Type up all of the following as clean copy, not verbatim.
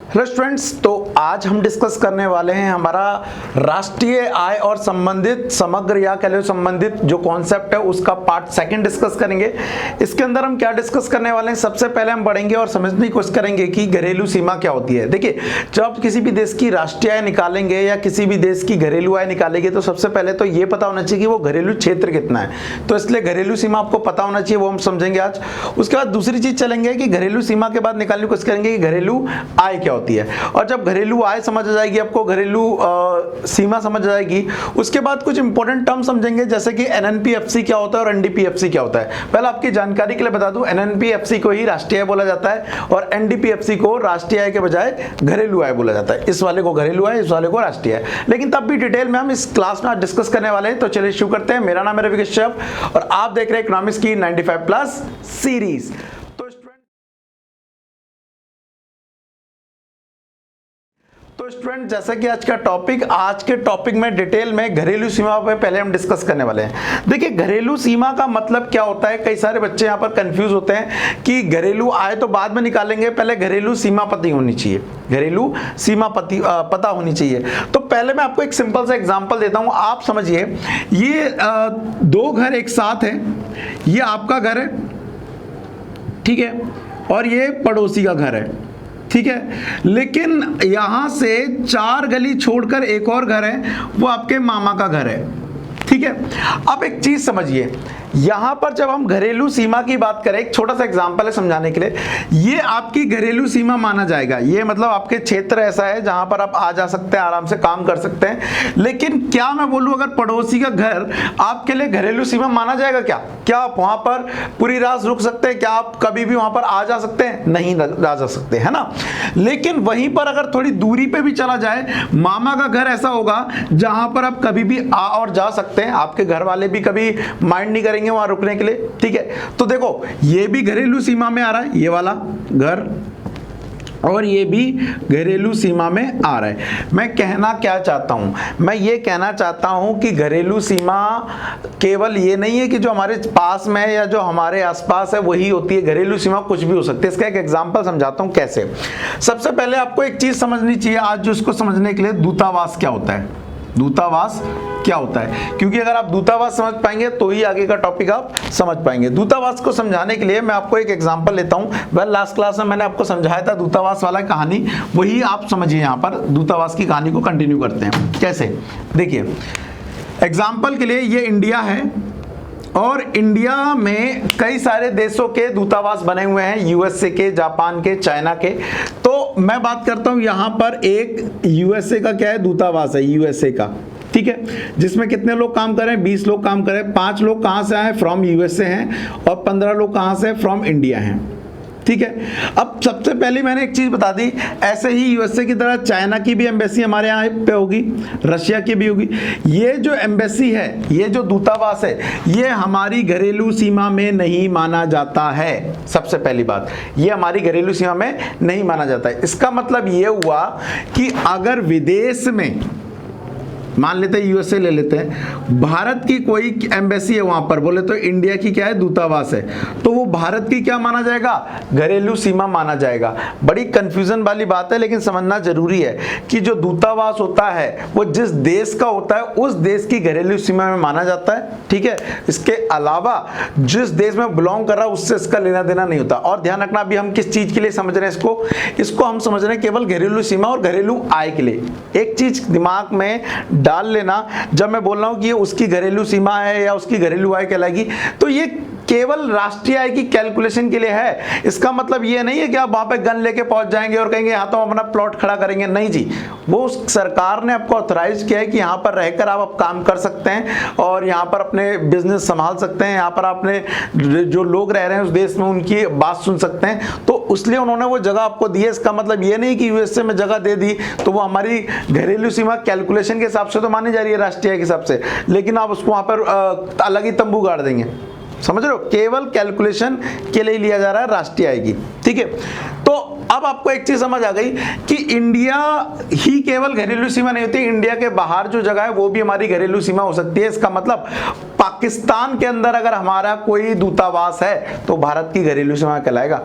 Hello students, तो आज हम डिस्कस करने वाले हैं हमारा राष्ट्रीय आय और संबंधित समग्र या कह लो संबंधित जो कॉन्सेप्ट है उसका पार्ट सेकंड डिस्कस करेंगे। इसके अंदर हम क्या डिस्कस करने वाले हैं, सबसे पहले हम पढ़ेंगे और समझने की कोशिश करेंगे कि घरेलू सीमा क्या होती है। देखिए, जब आप किसी भी देश की राष्ट्रीय आय निकालेंगे या किसी भी देश की घरेलू आय निकालेंगे तो सबसे पहले तो ये पता होना चाहिए कि वो घरेलू क्षेत्र कितना है। तो इसलिए घरेलू सीमा आपको पता होना चाहिए, वो हम समझेंगे आज। उसके बाद दूसरी चीज चलेंगे कि घरेलू सीमा के बाद निकालने की कोशिश करेंगे कि घरेलू आय क्या होती है। और जब घरेलू आय समझ आ जाएगी, आपको घरेलू सीमा समझ आ जाएगी, उसके बाद कुछ इंपॉर्टेंट टर्म समझेंगे जैसे कि एनएनपीएफसी क्या होता है और एनडीपीएफसी क्या होता है। पहले आपकी जानकारी के लिए बता दूं, एनएनपीएफसी को ही राष्ट्रीय आय बोला जाता है और एनडीपीएफसी को राष्ट्रीय आय के बजाय घरेलू आय बोला जाता है। इस वाले को घरेलू आय, इस वाले को राष्ट्रीय आय, लेकिन तब भी डिटेल में हम इस क्लास में आज डिस्कस करने वाले हैं। तो चलिए शुरू करते हैं। मेरा नाम है रवि कश्यप और आप देख रहे हैं इकोनॉमिक्स की 95+ सीरीज। तो स्टूडेंट, जैसा कि आज के टॉपिक में डिटेल में घरेलू सीमा पे पहले हम डिस्कस करने वाले हैं। देखिए, घरेलू सीमा का मतलब क्या होता है, कई सारे बच्चे यहाँ पर कंफ्यूज होते हैं कि घरेलू आय तो बाद में निकालेंगे, पहले घरेलू सीमा पता होनी चाहिए, घरेलू सीमा पता होनी चाहिए। तो पहले मैं आपको एक सिंपल सा एग्जांपल देता हूं, आप समझिए। ये दो घर एक साथ है, ये आपका घर है, ठीक है, और ये पड़ोसी का घर है, ठीक है। लेकिन यहां से 4 गली छोड़कर एक और घर है, वो आपके मामा का घर है, ठीक है। अब एक चीज समझिए, यहां पर जब हम घरेलू सीमा की बात करें, एक छोटा सा एग्जांपल है समझाने के लिए, ये आपकी घरेलू सीमा माना जाएगा। ये मतलब आपके क्षेत्र ऐसा है जहां पर आप आ जा सकते हैं, आराम से काम कर सकते हैं। लेकिन क्या मैं बोलूं, अगर पड़ोसी का घर आपके लिए घरेलू सीमा माना जाएगा क्या आप वहां पर पूरी रात रुक सकते हैं? क्या आप कभी भी वहां पर आ जा सकते हैं? नहीं आ जा सकते, है ना। लेकिन वहीं पर अगर थोड़ी दूरी पे भी चला जाए, मामा का घर ऐसा होगा जहां पर आप कभी भी आ और जा सकते हैं, आपके घर वाले भी कभी माइंड नहीं करेंगे वहां रुकने के लिए, ठीक है। तो देखो, ये भी घरेलू सीमा में आ रहा है, ये वाला घर, और ये भी घरेलू सीमा में आ रहा है। मैं कहना क्या चाहता हूं, मैं ये कहना चाहता हूं कि घरेलू सीमा केवल ये नहीं है कि जो हमारे पास में है या जो हमारे आसपास है वही होती है। घरेलू सीमा कुछ भी हो सकती है। इसका एक एग्जांपल समझाता हूं कैसे। सबसे पहले आपको एक चीज समझनी चाहिए आज, जो इसको समझने के लिए दूतावास क्या होता है। दूतावास क्या होता है, क्योंकि अगर आप दूतावास समझ पाएंगे तो ही आगे का टॉपिक आप समझ पाएंगे। दूतावास को समझाने के लिए मैं आपको एक एग्जांपल लेता हूं। लास्ट क्लास में मैंने आपको समझाया था दूतावास वाला कहानी, वही आप समझिए। यहां पर दूतावास की कहानी को कंटिन्यू करते हैं। कैसे, देखिए, एग्जाम्पल के लिए ये इंडिया है और इंडिया में कई सारे देशों के दूतावास बने हुए हैं, यूएसए के, जापान के, चाइना के। तो मैं बात करता हूं यहां पर एक यूएसए का क्या है, दूतावास है यूएसए का, ठीक है, जिसमें कितने लोग काम कर रहे हैं, 20 लोग काम कर रहे हैं। 5 लोग कहां से आए, फ्रॉम यूएसए हैं, और 15 लोग कहां से, फ्रॉम इंडिया हैं, ठीक है। अब सबसे पहले मैंने एक चीज बता दी, ऐसे ही यूएसए की तरह चाइना की भी एम्बेसी हमारे यहाँ पे होगी, रशिया की भी होगी। ये जो एम्बेसी है, ये जो दूतावास है, ये हमारी घरेलू सीमा में नहीं माना जाता है। सबसे पहली बात, ये हमारी घरेलू सीमा में नहीं माना जाता है। इसका मतलब ये हुआ कि अगर विदेश में, मान लेते हैं यूएसए ले लेते हैं, भारत की कोई एम्बेसी है वहां पर, बोले तो इंडिया की क्या है, दूतावास है, तो वो भारत की क्या माना जाएगा, घरेलू सीमा माना जाएगा। बड़ी कंफ्यूजन वाली बात है, लेकिन समझना जरूरी है कि जो दूतावास होता है वो जिस देश का होता है उस देश की घरेलू सीमा में माना जाता है, ठीक है। इसके अलावा जिस देश में बिलोंग कर रहा है उससे इसका लेना देना नहीं होता। और ध्यान रखना, अभी हम किस चीज के लिए समझ रहे हैं इसको हम समझ रहे हैं केवल घरेलू सीमा और घरेलू आय के लिए। एक चीज दिमाग में डाल लेना, जब मैं बोल रहा हूं कि ये उसकी घरेलू सीमा है या उसकी घरेलू आय कहलाएगी, तो ये केवल राष्ट्रीय आय की कैलकुलेशन के लिए है। इसका मतलब ये नहीं है कि आप वहां पे गन लेके पहुंच जाएंगे और कहेंगे यहां तो हम अपना प्लॉट खड़ा करेंगे। नहीं जी, वो सरकार ने आपको ऑथराइज किया है कि यहां पर रहकर आप काम कर सकते हैं और यहां पर अपने बिजनेस संभाल सकते हैं, यहां पर आपने जो लोग रह रहे हैं उस देश में उनकी बात सुन सकते हैं। तो इसलिए उन्होंने वो जगह आपको दी है। इसका मतलब ये नहीं कि यूएसए में जगह दे दी तो वो हमारी घरेलू सीमा कैलकुलेशन के हिसाब से तो मानी जा रही है, राष्ट्रीय आय के हिसाब से, लेकिन आप उसको वहां पर अलग ही तंबू गाड़ देंगे। समझ रहे हो, केवल कैलकुलेशन के लिए लिया जा रहा है राष्ट्रीय आय की, ठीक है। तो अब आपको एक चीज समझ आ गई कि इंडिया ही केवल घरेलू सीमा नहीं होती, इंडिया के बाहर जो जगह है वो भी हमारी घरेलू सीमा हो सकती है। इसका मतलब पाकिस्तान के अंदर अगर हमारा कोई दूतावास है तो भारत की घरेलू सीमा कहलाएगा।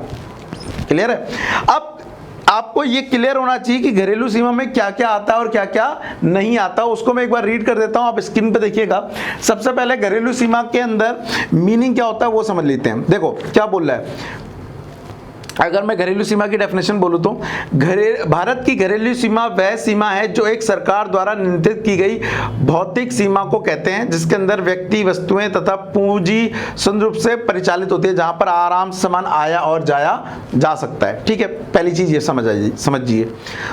क्लियर है। अब आपको ये क्लियर होना चाहिए कि घरेलू सीमा में क्या क्या आता है और क्या क्या नहीं आता। उसको मैं एक बार रीड कर देता हूं, आप स्क्रीन पे देखिएगा। सबसे पहले घरेलू सीमा के अंदर मीनिंग क्या होता है वो समझ लेते हैं। देखो क्या बोल रहा है, अगर मैं घरेलू सीमा की डेफिनेशन बोलूं तो भारत की घरेलू सीमा वह सीमा है जो एक सरकार द्वारा निर्धारित की गई भौतिक सीमा को कहते हैं, जिसके अंदर व्यक्ति, वस्तुएं तथा पूंजी संयुक्त रूप से परिचालित होती है, जहां पर आराम से सामान आया और जाया जा सकता है। ठीक है, पहली चीज ये समझिए।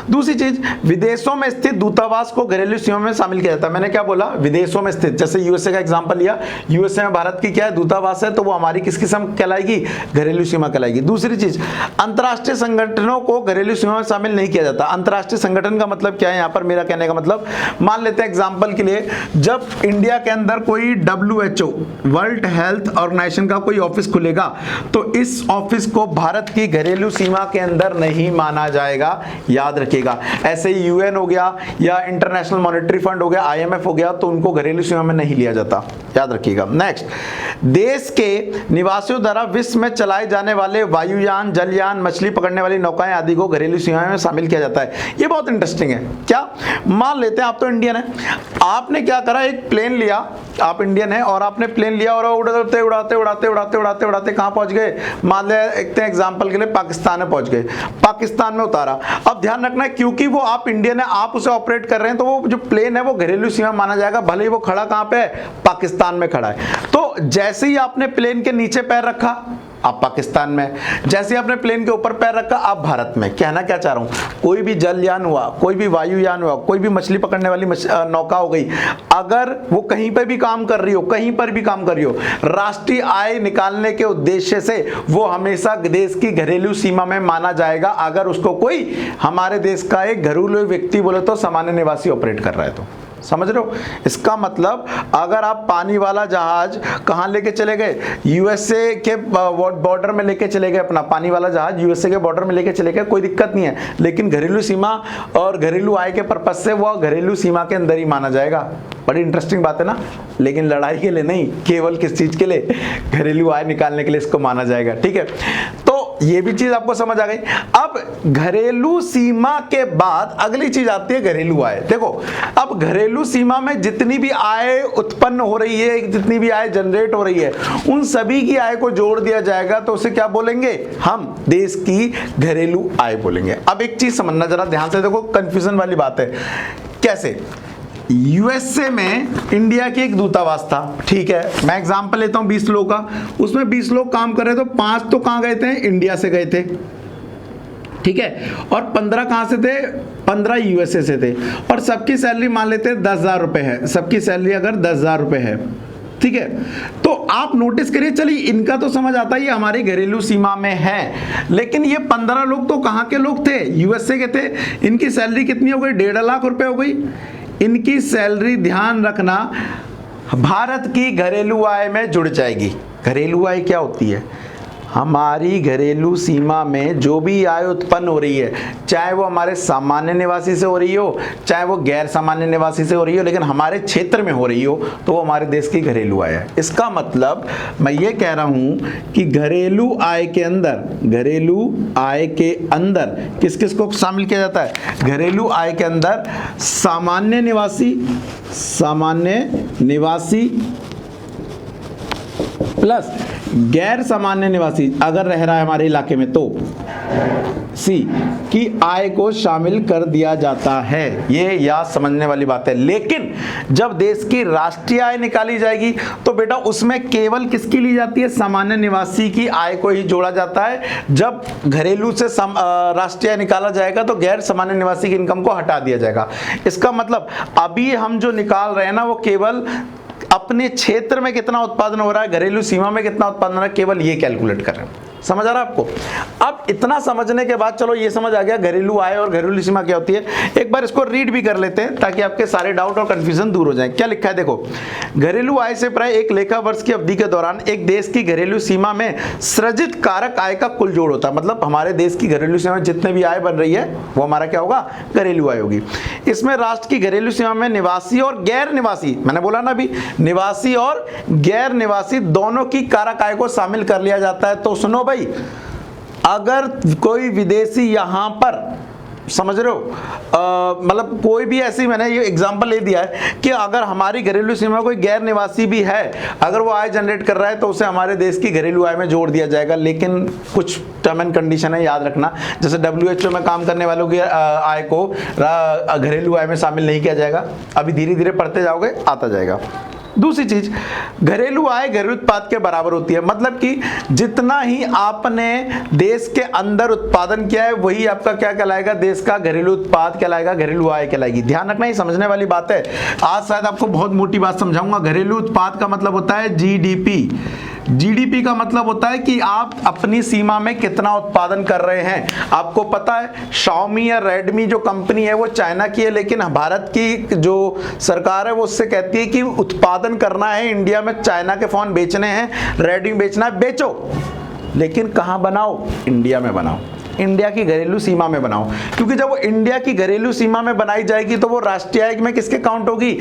दूसरी चीज, विदेशों में स्थित दूतावास को घरेलू सीमा में शामिल किया जाता है। मैंने क्या बोला, विदेशों में स्थित, जैसे यूएसए का एग्जाम्पल लिया, यूएसए में भारत की क्या है, दूतावास है, तो वो हमारी किसकी सीमा कहलाएगी, घरेलू सीमा कहलाएगी। दूसरी चीज, अंतरराष्ट्रीय संगठनों को घरेलू सीमा में शामिल नहीं किया जाता। अंतरराष्ट्रीय संगठन का मतलब क्या है, यहां पर मेरा कहने का मतलब, मान लेते हैं एग्जांपल के लिए, जब इंडिया के अंदर कोई WHO वर्ल्ड हेल्थ ऑर्गेनाइजेशन का कोई ऑफिस खुलेगा तो इस ऑफिस को भारत की घरेलू सीमा के अंदर नहीं माना जाएगा, याद रखिएगा। ऐसे ही UN हो गया या इंटरनेशनल मॉनेटरी फंड हो गया, IMF हो गया, तो उनको घरेलू सीमा में नहीं लिया जाता, याद रखिएगा। नेक्स्ट, देश के निवासियों द्वारा विश्व में चलाए जाने वाले वायुयान, जलयान, मछली पकड़ने वाली नौकाएं आदि को घरेलू सीमा में शामिल किया जाता है। ये बहुत इंटरेस्टिंग है। क्या, मान लेते हैं आप तो इंडियन है, आपने क्या करा, एक प्लेन लिया, आप इंडियन है और आपने प्लेन लिया और उड़ाते उड़ाते उड़ाते उड़ाते उड़ाते उड़ाते कहां पहुंच गए, मान लेते हैं एग्जांपल के लिए पाकिस्तान में पहुंच गए, पाकिस्तान में उतारा। अब ध्यान रखना है, क्योंकि वो आप इंडियन है, आप उसे ऑपरेट कर रहे हैं, तो वो जो प्लेन है वो घरेलू सीमा माना जाएगा, भले ही वो खड़ा कहां पे है, पाकिस्तान में खड़ा है। तो जैसे ही आपने प्लेन के नीचे पैर रखा आप पाकिस्तान में, जैसे आपने प्लेन के ऊपर पैर रखा आप भारत में। कहना क्या चाह रहा हूं, कोई भी जलयान हुआ, कोई भी वायुयान हुआ, कोई भी मछली पकड़ने वाली नौका हो गई, अगर वो कहीं पर भी काम कर रही हो, कहीं पर भी काम कर रही हो, राष्ट्रीय आय निकालने के उद्देश्य से वो हमेशा देश की घरेलू सीमा में माना जाएगा, अगर उसको कोई हमारे देश का एक घरेलू व्यक्ति बोले तो सामान्य निवासी ऑपरेट कर रहा है तो। समझ रहे हो, इसका मतलब अगर आप पानी वाला जहाज कहां लेके चले गए, यूएसए के बॉर्डर में लेके चले गए, अपना पानी वाला जहाज यूएसए के बॉर्डर में लेके चले गए, कोई दिक्कत नहीं है, लेकिन घरेलू सीमा और घरेलू आय के पर्पज से वो घरेलू सीमा के अंदर ही माना जाएगा। बड़ी इंटरेस्टिंग बात है ना, लेकिन लड़ाई के लिए नहीं, केवल किस चीज के लिए, घरेलू आय निकालने के लिए इसको माना जाएगा। ठीक है, तो ये भी चीज आपको समझ आ गई। अब घरेलू सीमा के बाद अगली चीज आती है घरेलू आय। देखो, अब घरेलू सीमा में जितनी भी आय उत्पन्न हो रही है, जितनी भी आय जनरेट हो रही है, उन सभी की आय को जोड़ दिया जाएगा तो उसे क्या बोलेंगे, हम देश की घरेलू आय बोलेंगे। अब एक चीज समझना जरा ध्यान से, देखो कंफ्यूजन वाली बात है। कैसे, यूएसए में इंडिया की एक दूतावास था, ठीक है, मैं एग्जांपल लेता हूं 20 लोगों का, उसमें 20 लोग काम कर रहे तो 5 तो कहां गए थे, इंडिया से गए थे, ठीक है, और 15 कहां से थे, 15 यूएसए से थे, और सबकी सैलरी मान लेते हैं 10,000 रुपए है, सबकी सैलरी अगर 10,000 रुपए है, ठीक है, तो आप नोटिस करिए, चलिए इनका तो समझ आता है ये हमारी घरेलू सीमा में है, लेकिन ये 15 लोग तो कहां के लोग थे, यूएसए के थे, इनकी सैलरी कितनी हो गई, 1.5 लाख रुपए हो गई। इनकी सैलरी, ध्यान रखना, भारत की घरेलू आय में जुड़ जाएगी। घरेलू आय क्या होती है, हमारी घरेलू सीमा में जो भी आय उत्पन्न हो रही है, चाहे वो हमारे सामान्य निवासी से हो रही हो, चाहे वो गैर सामान्य निवासी से हो रही हो, लेकिन हमारे क्षेत्र में हो रही हो, तो वो हमारे देश की घरेलू आय है। इसका मतलब मैं ये कह रहा हूं कि घरेलू आय के अंदर, घरेलू आय के अंदर किस किस को शामिल किया जाता है, घरेलू आय के अंदर सामान्य निवासी, सामान्य निवासी प्लस गैर सामान्य निवासी अगर रह रहा है हमारे इलाके में तो सी की आय को शामिल कर दिया जाता है। ये याद समझने वाली बात है। लेकिन जब देश की राष्ट्रीय आय निकाली जाएगी तो बेटा उसमें केवल किसकी ली जाती है, सामान्य निवासी की आय को ही जोड़ा जाता है। जब घरेलू से राष्ट्रीय आय निकाला जाएगा तो गैर सामान्य निवासी की इनकम को हटा दिया जाएगा। इसका मतलब अभी हम जो निकाल रहे हैं ना, वो केवल अपने क्षेत्र में कितना उत्पादन हो रहा है, घरेलू सीमा में कितना उत्पादन हो रहा है, केवल ये कैलकुलेट कर रहे हैं। समझ आ रहा है आपको? अब इतना समझने के बाद चलो ये समझ आ गया घरेलू आय और घरेलू सीमा क्या होती है। एक बार इसको रीड भी कर लेते हैं ताकि आपके सारे डाउट और कंफ्यूजन दूर हो जाए। क्या लिखा है देखो, घरेलू आय से प्राय एक लेखा वर्ष की अवधि के दौरान एक देश की घरेलू सीमा में सृजित कारक आय का कुल जोड़ होता है। मतलब हमारे देश की घरेलू सीमा में जितने भी आय बन रही है वो हमारा क्या होगा, घरेलू आय होगी। इसमें राष्ट्र की घरेलू सीमा में निवासी और गैर निवासी, मैंने बोला ना अभी, निवासी और गैर निवासी दोनों की कारक आय को शामिल कर लिया जाता है। तो सुनो भाई, अगर कोई विदेशी यहां पर, समझ रहे हो, मतलब कोई भी ऐसी, मैंने ये एग्जांपल ले दिया है कि अगर हमारी घरेलू सीमा कोई गैर निवासी भी है, अगर वो आय जनरेट कर रहा है तो उसे हमारे देश की घरेलू आय में जोड़ दिया जाएगा, लेकिन कुछ टर्म एंड कंडीशन है, याद रखना। जैसे WHO में काम करने वालों की आय को घरेलू आय में शामिल नहीं किया जाएगा। अभी धीरे धीरे पढ़ते जाओगे, आता जाएगा। दूसरी चीज, घरेलू आय घरेलू उत्पाद के बराबर होती है, मतलब कि जितना ही आपने देश के अंदर उत्पादन किया है वही आपका क्या कहलाएगा, देश का घरेलू उत्पाद कहलाएगा, घरेलू आय कहलाएगी। ध्यान रखना, ये समझने वाली बात है। आज शायद आपको बहुत मोटी बात समझाऊंगा। घरेलू उत्पाद का मतलब होता है GDP। GDP का मतलब होता है कि आप अपनी सीमा में कितना उत्पादन कर रहे हैं। आपको पता है Xiaomi या Redmi जो कंपनी है वो चाइना की है, लेकिन भारत की जो सरकार है वो उससे कहती है कि उत्पादन करना है इंडिया में, चाइना के फोन बेचने हैं, Redmi बेचना है, बेचो, लेकिन कहां बनाओ, इंडिया में बनाओ, इंडिया की घरेलू सीमा में बनाओ। क्योंकि जब वो इंडिया की घरेलू सीमा में बनाई जाएगी तो वो राष्ट्रीय आय में किसके काउंट होगी,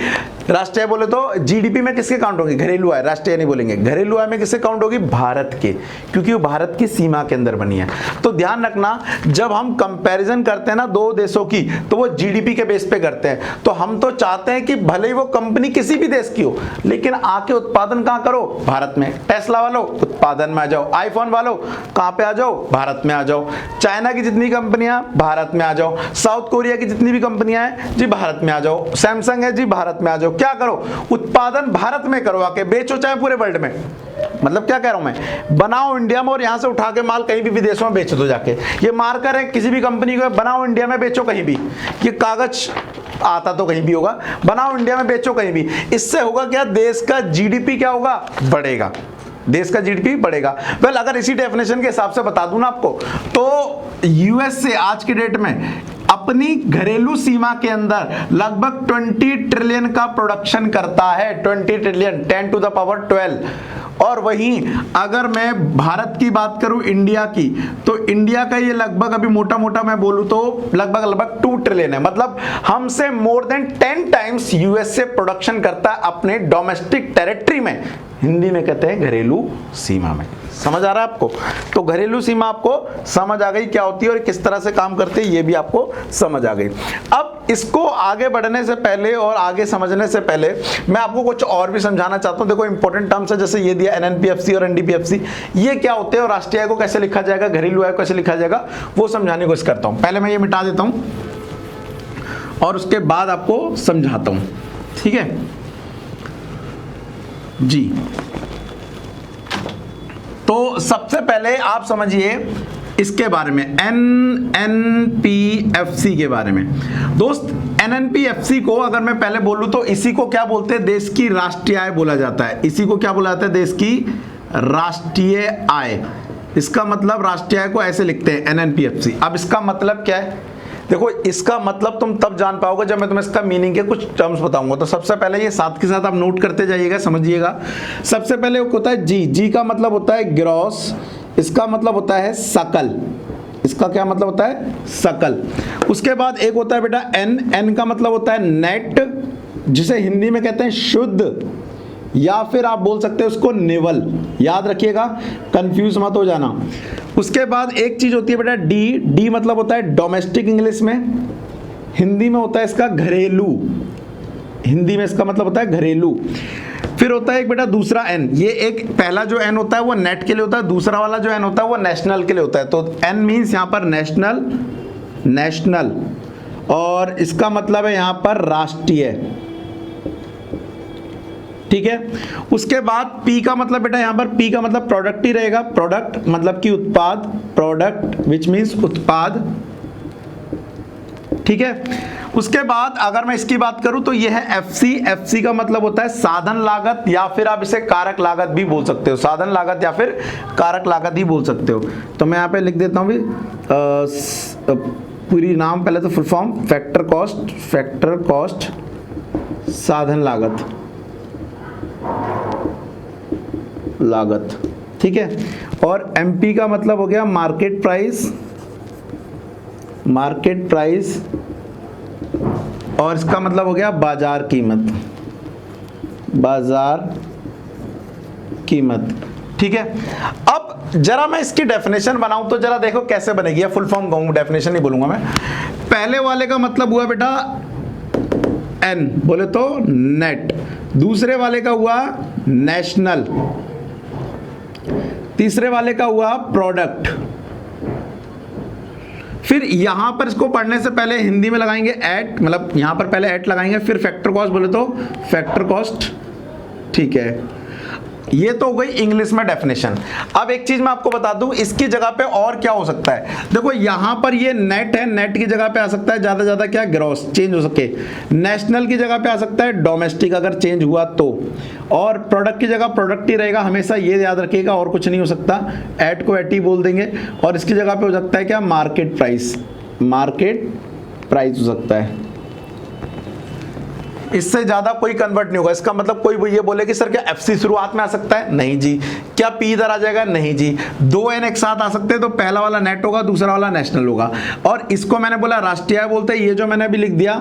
राष्ट्रीय बोले तो GDP में किसके काउंट होगी, घरेलू आय, राष्ट्रीय नहीं बोलेंगे, घरेलू आय में किसके काउंट होगी, भारत के, क्योंकि वो भारत की सीमा के अंदर बनी है। तो ध्यान रखना, जब हम कंपैरिजन करते हैं ना दो देशों की, तो वो GDP के बेस पे करते हैं। तो हम तो चाहते हैं कि भले ही वो कंपनी किसी भी देश की हो, लेकिन आके उत्पादन कहां करो, भारत में। टेस्ला वालों उत्पादन में आ जाओ, आईफोन वालों कहां पे आ जाओ, भारत में आ जाओ। चाइना की जितनी कंपनियां, भारत में आ जाओ। साउथ कोरिया की जितनी भी कंपनियां हैं जी, भारत में आ जाओ। सैमसंग है जी, भारत में आ जाओ। क्या करो, उत्पादन भारत में करो, आके बेचो, चाहे पूरे वर्ल्ड में। मतलब क्या कह रहा हूं मैं, बनाओ इंडिया में और यहां से उठा के माल कहीं भी विदेशों में बेच दो जाके। ये मार्कर है किसी भी कंपनी को, बनाओ इंडिया में, बेचो कहीं भी। ये कागज आता तो कहीं भी होगा, बनाओ इंडिया में, बेचो कहीं भी। इससे होगा क्या, देश का GDP क्या होगा, बढ़ेगा, देश का GDP बढ़ेगा। वेल, अगर इसी डेफिनेशन के हिसाब से बता दूं ना आपको, तो USA आज के डेट में अपनी घरेलू सीमा के अंदर लगभग 20 ट्रिलियन का प्रोडक्शन करता है। 20 ट्रिलियन, 10 टू द पावर 12। और वहीं अगर मैं भारत की बात करूं, इंडिया की, तो इंडिया का ये लगभग, अभी मोटा मोटा मैं बोलूं तो लगभग 2 ट्रिलियन है। मतलब हमसे more than 10 times USA production करता है अपने डोमेस्टिक टेरिटरी में, हिंदी में कहते हैं घरेलू सीमा में। समझ आ रहा है आपको? तो घरेलू सीमा आपको समझ आ गई क्या होती है और किस तरह से काम करती है, ये भी आपको समझ आ गई। अब इसको आगे बढ़ने से पहले और आगे समझने से पहले मैं आपको कुछ और भी समझाना चाहता हूं। देखो इंपॉर्टेंट टर्म्स है, जैसे ये दिया NNPFC और NDPFC, ये क्या होते हैं और राष्ट्रीय आय को कैसे लिखा जाएगा, घरेलू आय को कैसे लिखा जाएगा, वो समझाने की कोशिश करता हूं। पहले मैं ये मिटा देता हूं और उसके बाद आपको समझाता हूं, ठीक है जी। तो सबसे पहले आप समझिए इसके बारे में, NNPFC के बारे में। दोस्त, NNPFC को अगर मैं पहले बोलूं तो इसी को क्या बोलते हैं, देश की राष्ट्रीय आय बोला जाता है। इसी को क्या बोला जाता है, देश की राष्ट्रीय आय। इसका मतलब राष्ट्रीय आय को ऐसे लिखते हैं NNPFC। अब इसका मतलब क्या है, देखो इसका मतलब तुम तब जान पाओगे जब मैं तुम्हें इसका मीनिंग के कुछ टर्म्स बताऊंगा। तो सबसे पहले ये साथ के साथ आप नोट करते जाइएगा, समझिएगा। सबसे पहले होता है जी का मतलब होता है ग्रॉस, इसका मतलब होता है सकल। इसका क्या मतलब होता है, सकल। उसके बाद एक होता है बेटा एन का मतलब होता है नेट, जिसे हिंदी में कहते हैं शुद्ध, या फिर आप बोल सकते हैं उसको निवल। याद रखिएगा, कंफ्यूज मत हो जाना। उसके बाद एक चीज होती है बेटा डी मतलब होता है डोमेस्टिक, इंग्लिश में, हिंदी में होता है इसका घरेलू, हिंदी में इसका मतलब होता है घरेलू। फिर होता है एक बेटा दूसरा एन, ये एक पहला जो एन होता है वो नेट के लिए होता है, दूसरा वाला जो एन होता है वो नेशनल के लिए होता है। तो एन मीन्स यहां पर नेशनल, और इसका मतलब है यहां पर राष्ट्रीय, ठीक है। उसके बाद पी का मतलब बेटा यहां पर पी का मतलब प्रोडक्ट ही रहेगा, प्रोडक्ट मतलब कि उत्पाद, प्रोडक्ट विच मीन्स उत्पाद, ठीक है। उसके बाद अगर मैं इसकी बात करूं तो यह है एफसी का मतलब होता है साधन लागत, या फिर आप इसे कारक लागत भी बोल सकते हो, साधन लागत या फिर कारक लागत ही बोल सकते हो। तो मैं यहां पे लिख देता हूं भी पूरी नाम, पहले तो फुल फॉर्म फैक्टर कॉस्ट साधन लागत, ठीक है। और एमपी का मतलब हो गया मार्केट प्राइस, और इसका मतलब हो गया बाजार कीमत, ठीक है। अब जरा मैं इसकी डेफिनेशन बनाऊं तो जरा देखो कैसे बनेगी, या फुल फॉर्म कहूंगा, डेफिनेशन नहीं बोलूंगा मैं। पहले वाले का मतलब हुआ बेटा एन, बोले तो नेट। दूसरे वाले का हुआ नेशनल। तीसरे वाले का हुआ प्रोडक्ट। फिर यहां पर इसको पढ़ने से पहले हिंदी में लगाएंगे एट, मतलब यहां पर पहले एट लगाएंगे, फिर फैक्टर कॉस्ट, बोले तो फैक्टर कॉस्ट। ठीक है, ये तो हो गई इंग्लिश में डेफिनेशन। अब एक चीज मैं आपको बता दूं, इसकी जगह पे और क्या हो सकता है। देखो यहां पर ये नेट है, नेट की जगह पे आ सकता है ज्यादा ज्यादा क्या, ग्रॉस चेंज हो सके। नेशनल की जगह पे आ सकता है डोमेस्टिक, अगर चेंज हुआ तो। और प्रोडक्ट की जगह प्रोडक्ट ही रहेगा हमेशा, ये याद रखिएगा, और कुछ नहीं हो सकता। एट को एट ही बोल देंगे। और इसकी जगह पे हो सकता है क्या, मार्केट प्राइस, मार्केट प्राइस हो सकता है। इससे ज्यादा कोई कन्वर्ट नहीं होगा। इसका मतलब कोई ये बोले कि सर क्या एफसी शुरुआत में आ सकता है, नहीं जी। क्या पी इधर आ जाएगा, नहीं जी। दो एन एक साथ आ सकते हैं, तो पहला वाला नेट होगा, दूसरा वाला नेशनल होगा। और इसको मैंने बोला राष्ट्रीय बोलते हैं, ये जो मैंने अभी लिख दिया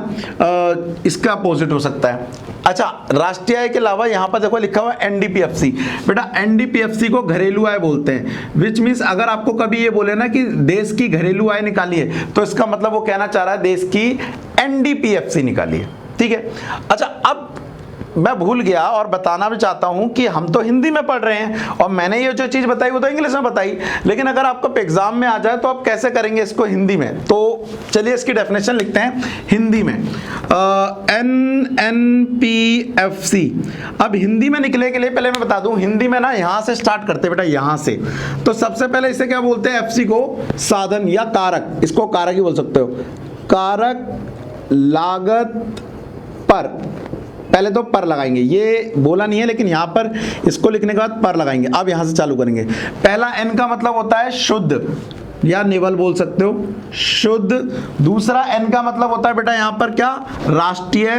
इसका अपोजिट हो सकता है। अच्छा, राष्ट्रीय के अलावा यहां पर देखो लिखा हुआ एनडीपीएफसी। बेटा एनडीपीएफसी को घरेलू आय बोलते हैं, विच मीन्स अगर आपको कभी ये बोले ना कि देश की घरेलू आय निकालिए, तो इसका मतलब वो कहना चाह रहा है देश की एनडीपीएफसी निकालिए। ठीक है। अच्छा, अब मैं भूल गया और बताना भी चाहता हूं कि हम तो हिंदी में पढ़ रहे हैं और मैंने ये जो चीज बताई वो तो इंग्लिश में बताई, लेकिन अगर आपको एग्जाम में आ जाए तो आप कैसे करेंगे इसको हिंदी में। तो चलिए इसकी डेफिनेशन लिखते हैं हिंदी में। एनएनपीएफसी। अब हिंदी में निकले के लिए पहले मैं बता दूं, हिंदी में ना यहां से स्टार्ट करते हैं बेटा, यहां से। तो सबसे पहले इसे क्या बोलते हैं, एफसी को साधन या कारक, इसको कारक ही बोल सकते हो। कारक लागत पर, पहले तो पर लगाएंगे, ये बोला नहीं है लेकिन यहां पर इसको लिखने के बाद पर लगाएंगे। अब यहां से चालू करेंगे। पहला एन का मतलब होता है शुद्ध या निवल बोल सकते हो, शुद्ध। दूसरा एन का मतलब होता है बेटा यहां पर क्या, राष्ट्रीय,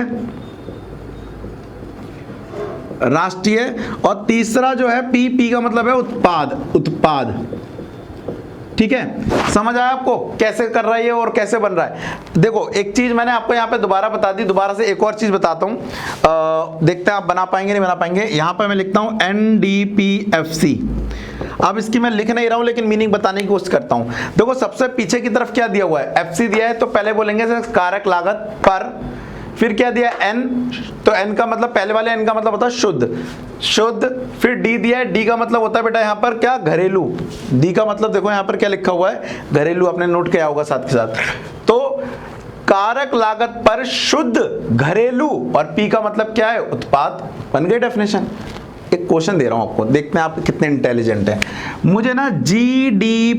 राष्ट्रीय। और तीसरा जो है पी, पी का मतलब है उत्पाद, उत्पाद। ठीक है, समझ आया आपको कैसे कर रहा है ये और कैसे बन रहा है। देखो एक चीज मैंने आपको यहाँ पे दोबारा बता दी, दोबारा से एक और चीज बताता हूँ, देखते हैं आप बना पाएंगे नहीं बना पाएंगे। यहाँ पे मैं लिखता हूँ एनडीपीएफसी। अब इसकी मैं लिख नहीं रहा हूं लेकिन मीनिंग बताने की कोशिश करता हूं। देखो सबसे पीछे की तरफ क्या दिया हुआ है, एफसी दिया है, तो पहले बोलेंगे कारक लागत पर। फिर क्या दिया एन, तो एन का मतलब पहले वाले एन का मतलब होता है शुद्ध, शुद्ध। फिर डी दिया है, डी का मतलब होता है बेटा यहाँ पर क्या, घरेलू। डी का मतलब देखो यहाँ पर क्या लिखा हुआ है, घरेलू, आपने नोट किया होगा साथ के साथ। तो कारक लागत पर शुद्ध घरेलू, और पी का मतलब क्या है, उत्पाद। बन गई डेफिनेशन। एक क्वेश्चन दे रहा हूं आपको, देखते हैं आप कितने इंटेलिजेंट हैं। मुझे ना जीडीपीएमपी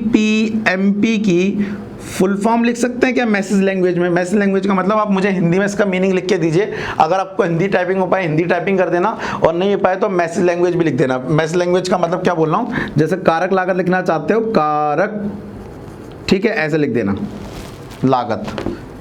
की फुल फॉर्म लिख सकते हैं क्या मैसेज लैंग्वेज में। मैसेज लैंग्वेज का मतलब आप मुझे हिंदी में इसका मीनिंग लिख के दीजिए। अगर आपको हिंदी टाइपिंग हो पाए हिंदी टाइपिंग कर देना, और नहीं हो पाए तो मैसेज लैंग्वेज भी लिख देना। मैसेज लैंग्वेज का मतलब क्या बोल रहा हूं, जैसे कारक लागत लिखना चाहते हो, कारक, ठीक है, ऐसे लिख देना लागत,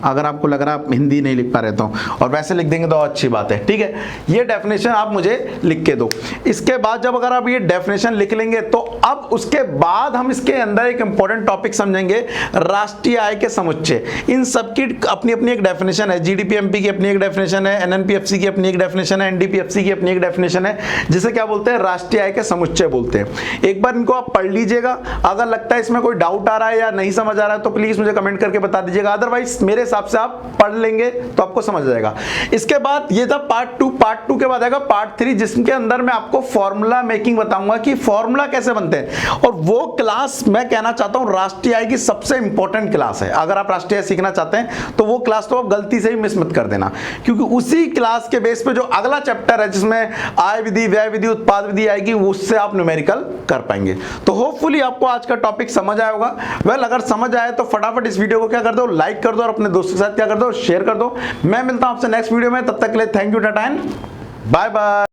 अगर आपको लग रहा है आप हिंदी नहीं लिख पा रहे तो, और वैसे लिख देंगे तो अच्छी बात है। ठीक है, ये डेफिनेशन आप मुझे लिख के दो। इसके बाद जब अगर आप ये डेफिनेशन लिख लेंगे तो अब उसके बाद हम इसके अंदर एक इंपॉर्टेंट टॉपिक समझेंगे, राष्ट्रीय आय के समुच्चय। इन सबकी अपनी अपनी एक डेफिनेशन है। जीडीपीएमपी की अपनी एक डेफिनेशन है, एनएनपीएफसी की अपनी एक डेफिनेशन है, एनडीपीएफसी की अपनी एक डेफिनेशन है, जिसे क्या बोलते हैं, राष्ट्रीय आय के समुच्चय बोलते हैं। एक बार इनको आप पढ़ लीजिएगा। अगर लगता है इसमें कोई डाउट आ रहा है या नहीं समझ आ रहा है तो प्लीज मुझे कमेंट करके बता दीजिएगा, अदरवाइज मेरे हिसाब से आप पढ़ लेंगे तो आपको समझ जाएगा। इसके बाद ये था पार्ट 2। पार्ट 2 के बाद आएगा पार्ट 3, जिसके अंदर मैं आपको फॉर्मूला मेकिंग बताऊंगा कि फॉर्मूला कैसे बनते हैं। और वो क्लास मैं कहना चाहता हूं राष्ट्रीय आय की सबसे इंपॉर्टेंट क्लास है। अगर आप राष्ट्रीय आय सीखना चाहते हैं तो वो क्लास तो आप गलती से ही मिस मत कर देना, क्योंकि उसी क्लास के बेस पे जो अगला चैप्टर है जिसमें आय विधि, व्यय विधि, उत्पाद विधि आएगी, उससे आप न्यूमेरिकल कर पाएंगे। तो होपफुली आपको आज का टॉपिक समझ आया होगा। वेल, अगर समझ आए तो फटाफट इस वीडियो को क्या कर दो, लाइक कर दो, और अपने दोस्तों के साथ क्या कर दो, शेयर कर दो। मैं मिलता हूं आपसे नेक्स्ट वीडियो में, तब तक के लिए thank you, tata and bye bye.